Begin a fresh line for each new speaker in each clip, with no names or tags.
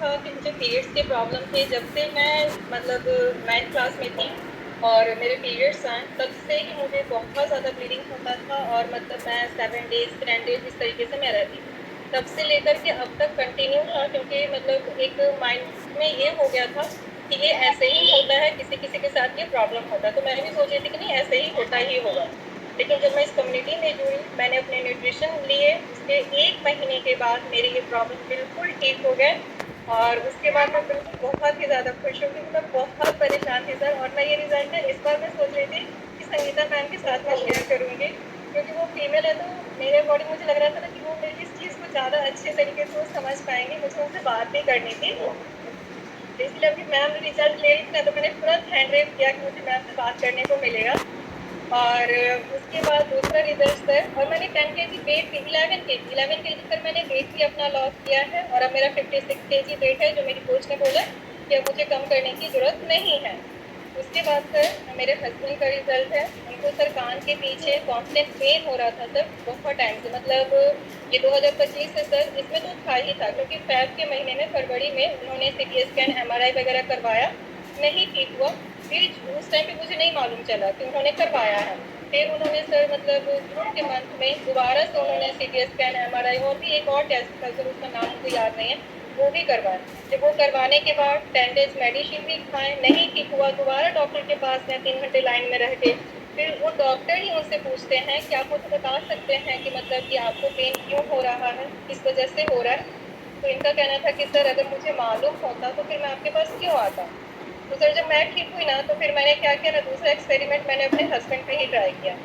था कि मुझे पीरियड्स के प्रॉब्लम थे जब से मैं मतलब 9th क्लास में थी और मेरे पीरियड्स आए तब से ही मुझे बहुत ज़्यादा ब्लीडिंग होता था और मतलब मैं 7 डेज़ 10 डेज़ इस तरीके से मैं रहती थी। तब से लेकर के अब तक कंटिन्यू था क्योंकि मतलब एक माइंड में ये हो गया था कि ये ऐसे ही होता है, किसी-किसी के साथ ये प्रॉब्लम होता है। तो मैं भी सोच रही थी कि नहीं ऐसे ही होता ही होगा। लेकिन जब मैं इस कम्युनिटी में जुड़ी, मैंने अपने न्यूट्रिशन लिए, उसके 1 महीने के बाद मेरे ये प्रॉब्लम बिल्कुल ठीक हो गए और उसके बाद मैं बिल्कुल बहुत ही ज़्यादा खुश हूँ क्योंकि मैं बहुत परेशान थी सर और मैं ये रिज़ल्ट है इस बार मैं सोच रही थी कि संगीता मैम के साथ मैं शेयर करूँगी क्योंकि वो फीमेल है तो मेरे अकॉर्डिंग मुझे लग रहा था ना कि वो मेरी इस चीज़ को ज़्यादा अच्छे तरीके से वो समझ पाएँगी, मुझे उनसे बात भी करनी थी। तो इसलिए अभी मैम रिज़ल्ट ले रही थी ना तो मैंने तुरंत हैंड रेज़ किया कि मुझे मैम से बात करने को मिलेगा। और उसके बाद दूसरा रिज़ल्ट सर और मैंने 10 केजी वेट 11 केजी पर मैंने वेट भी अपना लॉस किया है और अब मेरा 56 केजी वेट है जो मेरी कोच ने बोला कि अब मुझे कम करने की ज़रूरत नहीं है। उसके बाद सर मेरे हस्बैंड का रिज़ल्ट है, उनको सर कान के पीछे कांस्टेंट पेन हो रहा था सर बहुत टाइम से मतलब ये 2025 से सर इसमें तो था ही था क्योंकि फ़ेब के महीने में फरवरी में उन्होंने सीटी स्कैन, एमआरआई वगैरह करवाया, नहीं ठीक हुआ। फिर उस टाइम पे मुझे नहीं मालूम चला कि उन्होंने करवाया है। फिर उन्होंने सर मतलब जून के मंथ में दोबारा से उन्होंने सीटी स्कैन, एमआरआई और भी एक और टेस्ट था सर उसका नाम मुझे याद नहीं है, वो भी करवाया। जब वो करवाने के बाद 10 डेज़ मेडिसिन भी खाए, नहीं ठीक हुआ, दोबारा डॉक्टर के पास गए 3 घंटे लाइन में रह के। फिर वो डॉक्टर ही उनसे पूछते हैं कि आप मुझे बता सकते हैं कि मतलब कि आपको पेन क्यों हो रहा है? किस वजह से हो रहा है? तो इनका कहना था कि सर अगर मुझे मालूम होता तो फिर मैं आपके पास क्यों आता? तो सर जब मैं ठीक हुई ना तो फिर मैंने क्या किया ना दूसरा एक्सपेरिमेंट मैंने अपने हस्बैंड पे ही ट्राई किया।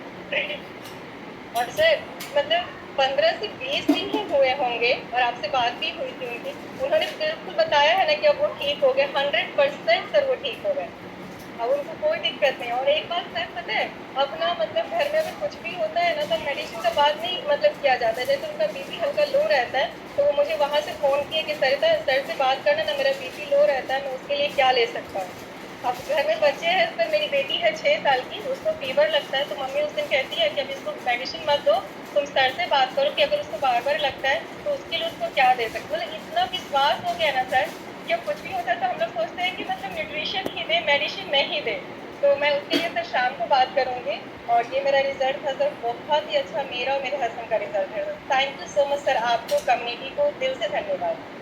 और सर मतलब 15 से 20 दिन ही हुए होंगे और आपसे बात भी हुई थी उनकी। उन्होंने बिल्कुल बताया है ना कि अब वो ठीक हो गए, 100% सर वो ठीक हो गए। अब उनको कोई दिक्कत नहीं है और एक बात सर पता है, अब ना मतलब घर में अगर कुछ भी होता है ना तो मेडिसिन का बाद नहीं मतलब किया जाता है। जैसे उनका बीपी हल्का लो रहता है, तो वो मुझे वहाँ से फ़ोन किए कि सरिता सर से बात करना ना मेरा बीपी लो रहता है, मैं उसके लिए क्या ले सकता हूँ? अब घर में बच्चे हैं सर मेरी बेटी है 6 साल की, उसको फ़ीवर लगता है तो मम्मी उस दिन कहती है कि अब इसको मेडिसिन मत दो, तुम सर से बात करो कि अगर उसको बार-बार लगता है तो उसके लिए उसको क्या दे सकते हो? मतलब इतना विश्वास हो गया ना सर, कि अब कुछ भी होता है तो हम लोग सोचते हैं कि मतलब न्यूट्रिशन ही दें, मेडिसिन नहीं दें। तो मैं उसके लिए सर शाम को बात करूँगी और ये मेरा रिज़ल्ट था सर बहुत ही अच्छा मेरा और मेरे हस्बैंड का रिज़ल्ट है। Thank you so much sir आपको, कम्युनिटी को दिल से धन्यवाद।